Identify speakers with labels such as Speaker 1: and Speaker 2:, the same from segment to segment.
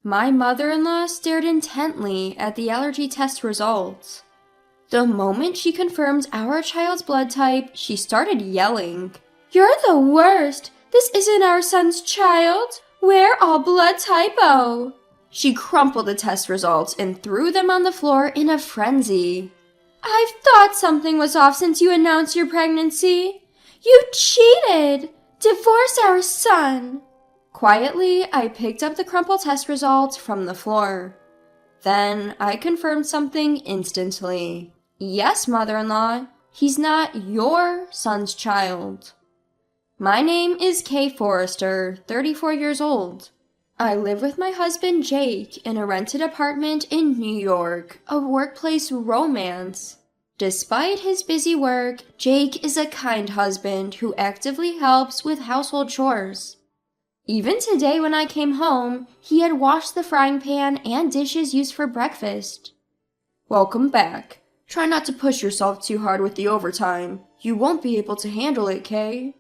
Speaker 1: My mother-in-law stared intently at the allergy test results. The moment she confirmed our child's blood type, she started yelling, "You're the worst! This isn't our son's child! We're all blood type O!" She crumpled the test results and threw them on the floor in a frenzy. "I've thought something was off since you announced your pregnancy. You cheated! Divorce our son!" Quietly, I picked up the crumpled test results from the floor. Then I confirmed something instantly. "Yes, mother-in-law, he's not your son's child." My name is Kay Forrester, 34 years old. I live with my husband Jake in a rented apartment in New York, a workplace romance. Despite his busy work, Jake is a kind husband who actively helps with household chores. Even today when I came home, he had washed the frying pan and dishes used for breakfast. "Welcome back. Try not to push yourself too hard with the overtime. You won't be able to handle it, Kay."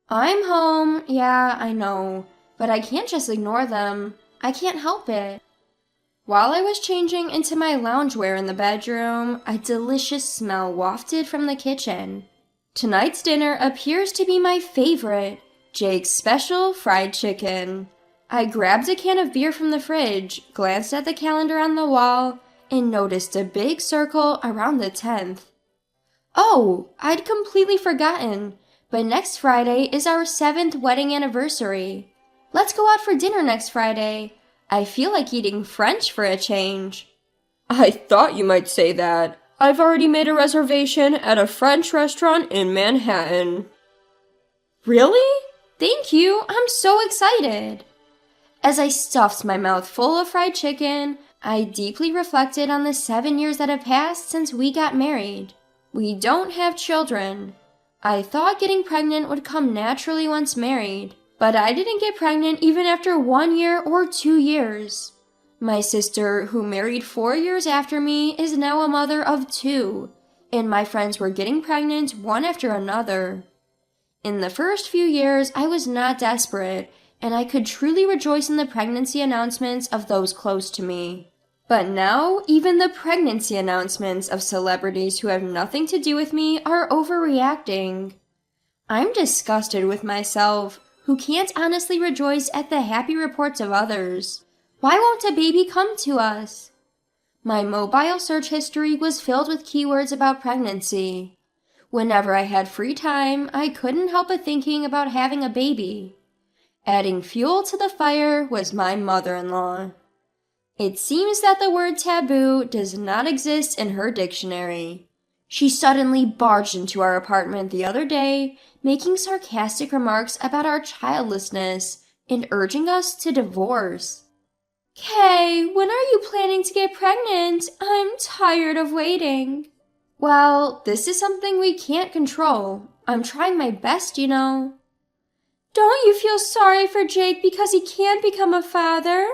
Speaker 1: "I'm home, yeah, I know, but I can't just ignore them. I can't help it." While I was changing into my loungewear in the bedroom, a delicious smell wafted from the kitchen. Tonight's dinner appears to be my favorite, Jake's special fried chicken. I grabbed a can of beer from the fridge, glanced at the calendar on the wall, and noticed a big circle around the 10th. Oh, I'd completely forgotten, but next Friday is our 7th wedding anniversary. Let's go out for dinner next Friday. I feel like eating French for a change. "I thought you might say that. I've already made a reservation at a French restaurant in Manhattan." "Really? Thank you, I'm so excited." As I stuffed my mouth full of fried chicken, I deeply reflected on the 7 years that have passed since we got married. We don't have children. I thought getting pregnant would come naturally once married, but I didn't get pregnant even after 1 year or 2 years. My sister, who married 4 years after me, is now a mother of 2, and my friends were getting pregnant one after another. In the first few years, I was not desperate, and I could truly rejoice in the pregnancy announcements of those close to me. But now, even the pregnancy announcements of celebrities who have nothing to do with me are overreacting. I'm disgusted with myself, who can't honestly rejoice at the happy reports of others. Why won't a baby come to us? My mobile search history was filled with keywords about pregnancy. Whenever I had free time, I couldn't help but thinking about having a baby. Adding fuel to the fire was my mother-in-law. It seems that the word taboo does not exist in her dictionary. She suddenly barged into our apartment the other day, making sarcastic remarks about our childlessness and urging us to divorce. "Kay, when are you planning to get pregnant? I'm tired of waiting." "Well, this is something we can't control. I'm trying my best, you know." "Don't you feel sorry for Jake because he can't become a father?"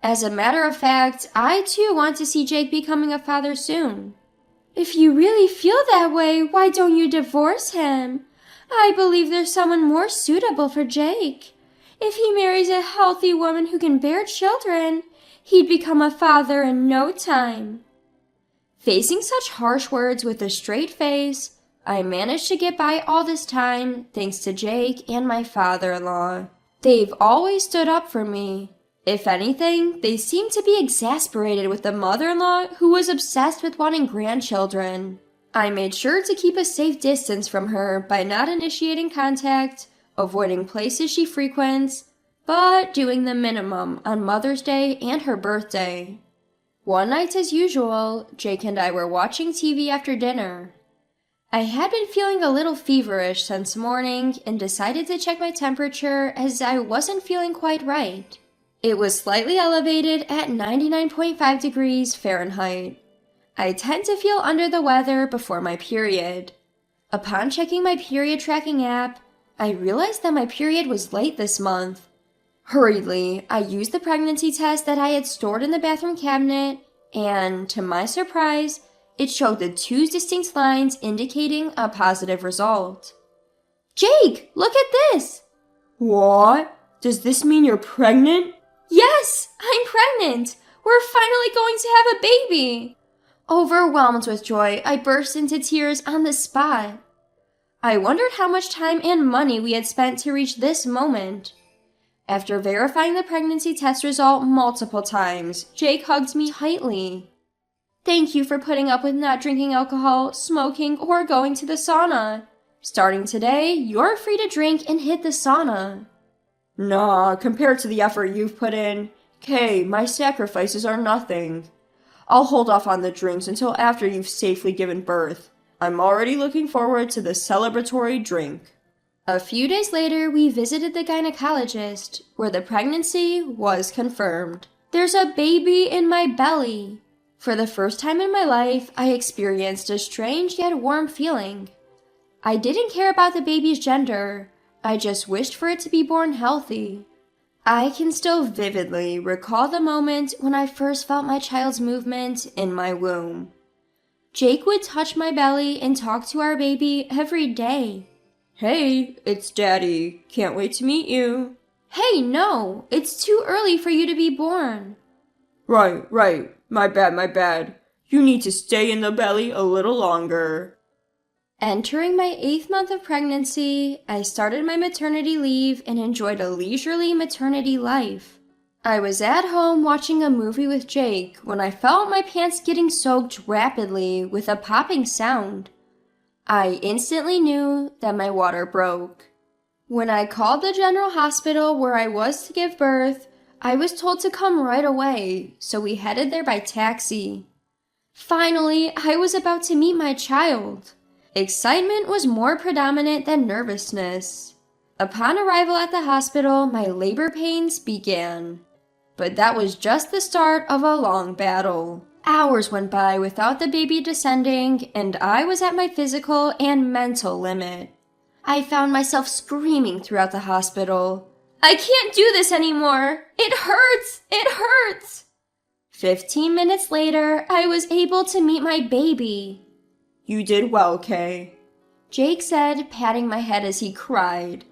Speaker 1: As a matter of fact, I too want to see Jake becoming a father soon. "If you really feel that way, why don't you divorce him? I believe there's someone more suitable for Jake. If he marries a healthy woman who can bear children, he'd become a father in no time." Facing such harsh words with a straight face, I managed to get by all this time thanks to Jake and my father-in-law. They've always stood up for me. If anything, they seem to be exasperated with the mother-in-law who was obsessed with wanting grandchildren. I made sure to keep a safe distance from her by not initiating contact, avoiding places she frequents, but doing the minimum on Mother's Day and her birthday. One night as usual, Jake and I were watching TV after dinner. I had been feeling a little feverish since morning and decided to check my temperature as I wasn't feeling quite right. It was slightly elevated at 99.5 degrees Fahrenheit. I tend to feel under the weather before my period. Upon checking my period tracking app, I realized that my period was late this month. Hurriedly, I used the pregnancy test that I had stored in the bathroom cabinet, and, to my surprise, it showed the 2 distinct lines indicating a positive result. "Jake, look at this!" "What? Does this mean you're pregnant?" Yes, I'm pregnant! We're finally going to have a baby! Overwhelmed with joy, I burst into tears on the spot. I wondered how much time and money we had spent to reach this moment. After verifying the pregnancy test result multiple times, Jake hugged me tightly. Thank you for putting up with not drinking alcohol, smoking, or going to the sauna. Starting today, you're free to drink and hit the sauna. Nah, compared to the effort you've put in, Kay, my sacrifices are nothing. I'll hold off on the drinks until after you've safely given birth. I'm already looking forward to the celebratory drink. A few days later, we visited the gynecologist, where the pregnancy was confirmed. There's a baby in my belly. For the first time in my life, I experienced a strange yet warm feeling. I didn't care about the baby's gender. I just wished for it to be born healthy. I can still vividly recall the moment when I first felt my child's movement in my womb. Jake would touch my belly and talk to our baby every day. Hey, it's Daddy. Can't wait to meet you. Hey, no, it's too early for you to be born. Right. My bad. You need to stay in the belly a little longer. Entering my 8th month of pregnancy, I started my maternity leave and enjoyed a leisurely maternity life. I was at home watching a movie with Jake when I felt my pants getting soaked rapidly with a popping sound. I instantly knew that my water broke. When I called the general hospital where I was to give birth, I was told to come right away, so we headed there by taxi. Finally, I was about to meet my child. Excitement was more predominant than nervousness. Upon arrival at the hospital, my labor pains began. But that was just the start of a long battle. Hours went by without the baby descending, and I was at my physical and mental limit. I found myself screaming throughout the hospital. I can't do this anymore! It hurts! 15 minutes later, I was able to meet my baby. You did well, Kay, Jake said, patting my head as he cried.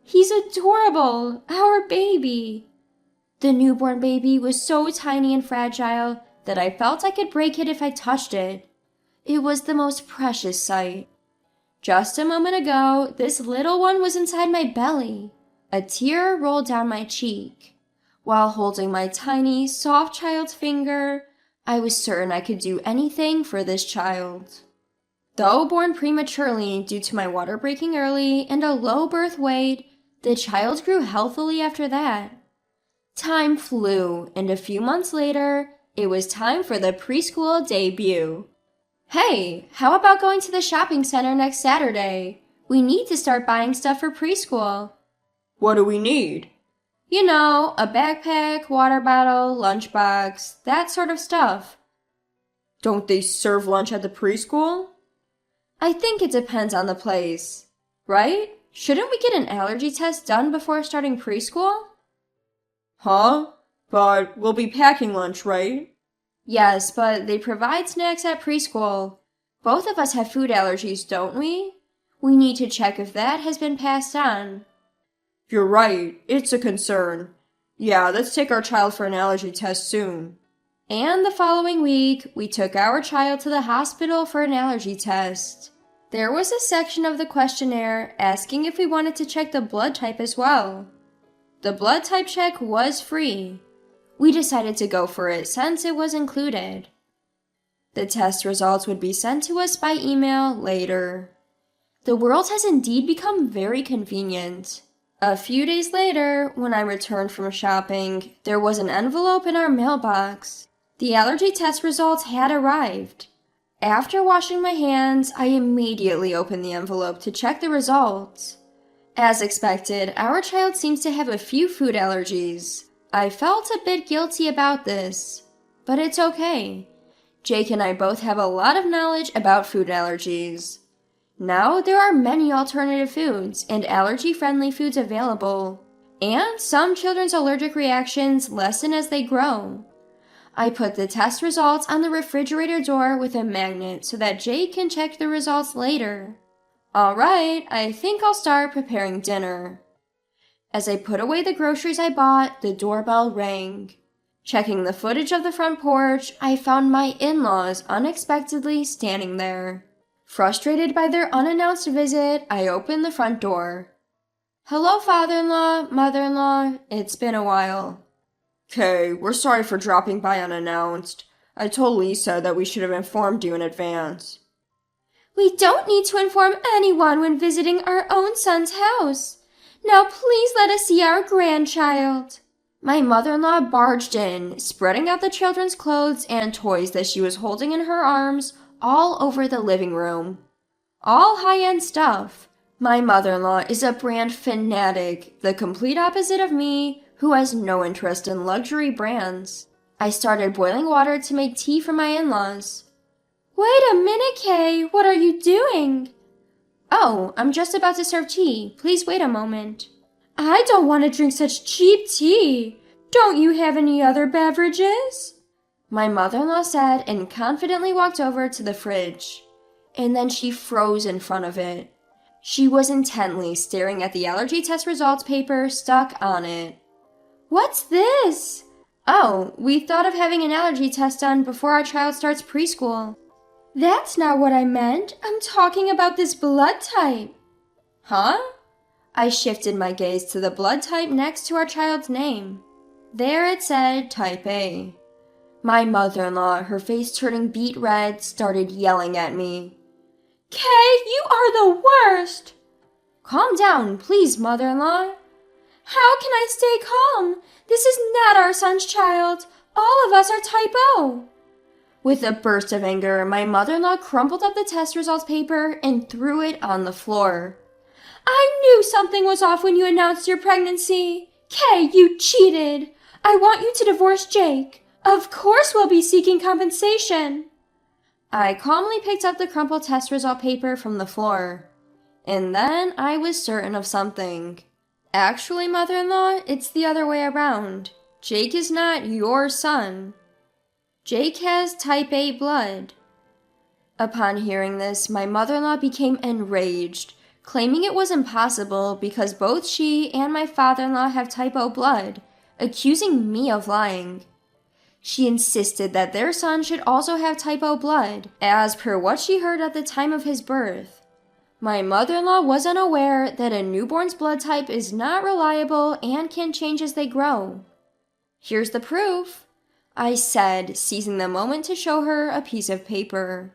Speaker 1: He's adorable, our baby. The newborn baby was so tiny and fragile that I felt I could break it if I touched it. It was the most precious sight. Just a moment ago, this little one was inside my belly. A tear rolled down my cheek. While holding my tiny, soft child's finger, I was certain I could do anything for this child. Though born prematurely due to my water breaking early and a low birth weight, the child grew healthily after that. Time flew, and a few months later, it was time for the preschool debut. Hey, how about going to the shopping center next Saturday? We need to start buying stuff for preschool. What do we need? You know, a backpack, water bottle, lunchbox, that sort of stuff. Don't they serve lunch at the preschool? I think it depends on the place. Right? Shouldn't we get an allergy test done before starting preschool? Huh? But we'll be packing lunch, right? Yes, but they provide snacks at preschool. Both of us have food allergies, don't we? We need to check if that has been passed on. You're right. It's a concern. Yeah, let's take our child for an allergy test soon. And the following week, we took our child to the hospital for an allergy test. There was a section of the questionnaire asking if we wanted to check the blood type as well. The blood type check was free. We decided to go for it since it was included. The test results would be sent to us by email later. The world has indeed become very convenient. A few days later, when I returned from shopping, there was an envelope in our mailbox. The allergy test results had arrived. After washing my hands, I immediately opened the envelope to check the results. As expected, our child seems to have a few food allergies. I felt a bit guilty about this, but it's okay. Jake and I both have a lot of knowledge about food allergies. Now there are many alternative foods and allergy-friendly foods available, and some children's allergic reactions lessen as they grow. I put the test results on the refrigerator door with a magnet so that Jake can check the results later. Alright, I think I'll start preparing dinner. As I put away the groceries I bought, the doorbell rang. Checking the footage of the front porch, I found my in-laws unexpectedly standing there. Frustrated by their unannounced visit, I opened the front door. "Hello, father-in-law, mother-in-law. It's been a while." "Kay, we're sorry for dropping by unannounced. I told Lisa that we should have informed you in advance." "We don't need to inform anyone when visiting our own son's house. Now please let us see our grandchild." My mother-in-law barged in, spreading out the children's clothes and toys that she was holding in her arms all over the living room. All high-end stuff. My mother-in-law is a brand fanatic, the complete opposite of me, who has no interest in luxury brands. I started boiling water to make tea for my in-laws. "Wait a minute, Kay. What are you doing?" "Oh, I'm just about to serve tea. Please wait a moment." "I don't want to drink such cheap tea. Don't you have any other beverages?" My mother-in-law said and confidently walked over to the fridge. And then she froze in front of it. She was intently staring at the allergy test results paper stuck on it. "What's this?" "Oh, we thought of having an allergy test done before our child starts preschool." "That's not what I meant. I'm talking about this blood type." "Huh?" I shifted my gaze to the blood type next to our child's name. There it said type A. My mother-in-law, her face turning beet red, started yelling at me. "Kay, you are the worst!" "Calm down, please, mother-in-law." "How can I stay calm? This is not our son's child. All of us are type O." With a burst of anger, my mother-in-law crumpled up the test results paper and threw it on the floor. "I knew something was off when you announced your pregnancy. Kay, you cheated. I want you to divorce Jake. Of course we'll be seeking compensation." I calmly picked up the crumpled test result paper from the floor. And then I was certain of something. Actually, mother-in-law, it's the other way around. Jake is not your son. Jake has type A blood. Upon hearing this, my mother-in-law became enraged, claiming it was impossible because both she and my father-in-law have type O blood, accusing me of lying. She insisted that their son should also have type O blood, as per what she heard at the time of his birth. My mother-in-law was unaware that a newborn's blood type is not reliable and can change as they grow. "Here's the proof," I said, seizing the moment to show her a piece of paper.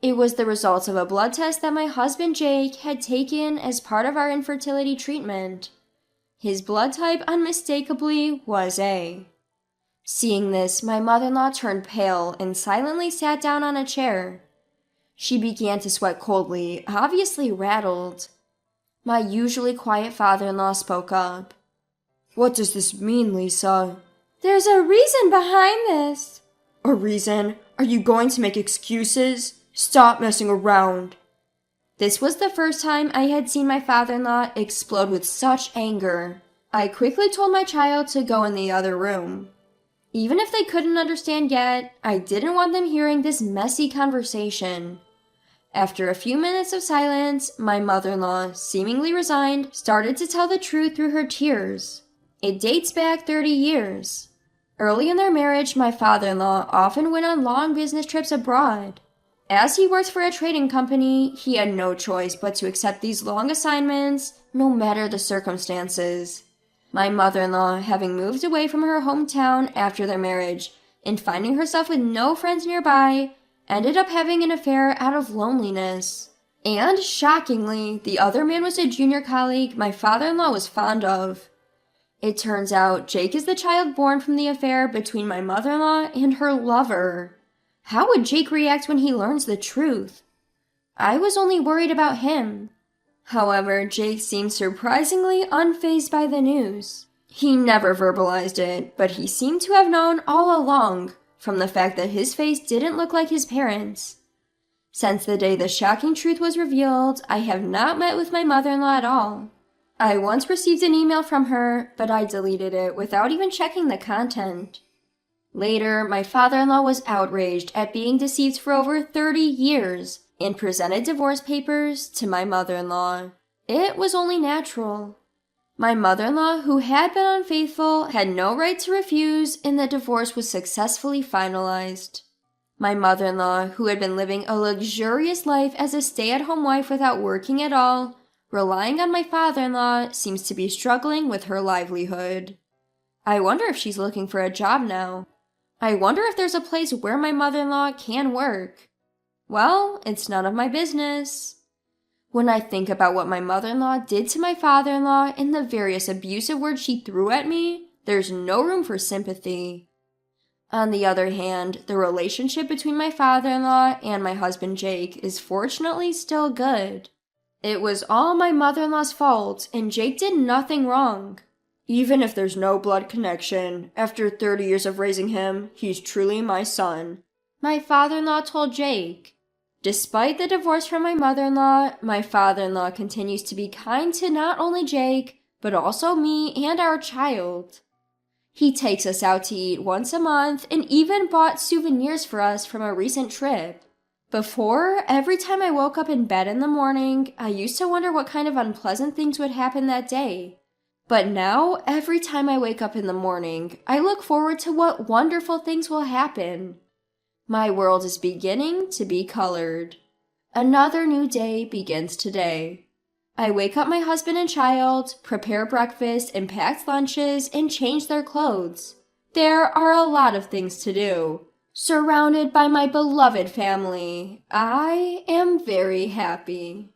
Speaker 1: It was the results of a blood test that my husband Jake had taken as part of our infertility treatment. His blood type unmistakably was A. Seeing this, my mother-in-law turned pale and silently sat down on a chair. She began to sweat coldly, obviously rattled. My usually quiet father-in-law spoke up. "What does this mean, Lisa?" "There's a reason behind this." "A reason? Are you going to make excuses? Stop messing around." This was the first time I had seen my father-in-law explode with such anger. I quickly told my child to go in the other room. Even if they couldn't understand yet, I didn't want them hearing this messy conversation. After a few minutes of silence, my mother-in-law, seemingly resigned, started to tell the truth through her tears. It dates back 30 years. Early in their marriage, my father-in-law often went on long business trips abroad. As he worked for a trading company, he had no choice but to accept these long assignments, no matter the circumstances. My mother-in-law, having moved away from her hometown after their marriage and finding herself with no friends nearby, ended up having an affair out of loneliness. And, shockingly, the other man was a junior colleague my father-in-law was fond of. It turns out Jake is the child born from the affair between my mother-in-law and her lover. How would Jake react when he learns the truth? I was only worried about him. However, Jake seemed surprisingly unfazed by the news. He never verbalized it, but he seemed to have known all along, from the fact that his face didn't look like his parents'. Since the day the shocking truth was revealed, I have not met with my mother-in-law at all. I once received an email from her, but I deleted it without even checking the content. Later, my father-in-law was outraged at being deceived for over 30 years and presented divorce papers to my mother-in-law. It was only natural. My mother-in-law, who had been unfaithful, had no right to refuse, and the divorce was successfully finalized. My mother-in-law, who had been living a luxurious life as a stay-at-home wife without working at all, relying on my father-in-law, seems to be struggling with her livelihood. I wonder if she's looking for a job now. I wonder if there's a place where my mother-in-law can work. Well, it's none of my business. When I think about what my mother-in-law did to my father-in-law and the various abusive words she threw at me, there's no room for sympathy. On the other hand, the relationship between my father-in-law and my husband Jake is fortunately still good. It was all my mother-in-law's fault, and Jake did nothing wrong. Even if there's no blood connection, after 30 years of raising him, he's truly my son, my father-in-law told Jake. Despite the divorce from my mother-in-law, my father-in-law continues to be kind to not only Jake, but also me and our child. He takes us out to eat once a month and even bought souvenirs for us from a recent trip. Before, every time I woke up in bed in the morning, I used to wonder what kind of unpleasant things would happen that day. But now, every time I wake up in the morning, I look forward to what wonderful things will happen. My world is beginning to be colored. Another new day begins today. I wake up my husband and child, prepare breakfast and pack lunches, and change their clothes. There are a lot of things to do. Surrounded by my beloved family, I am very happy.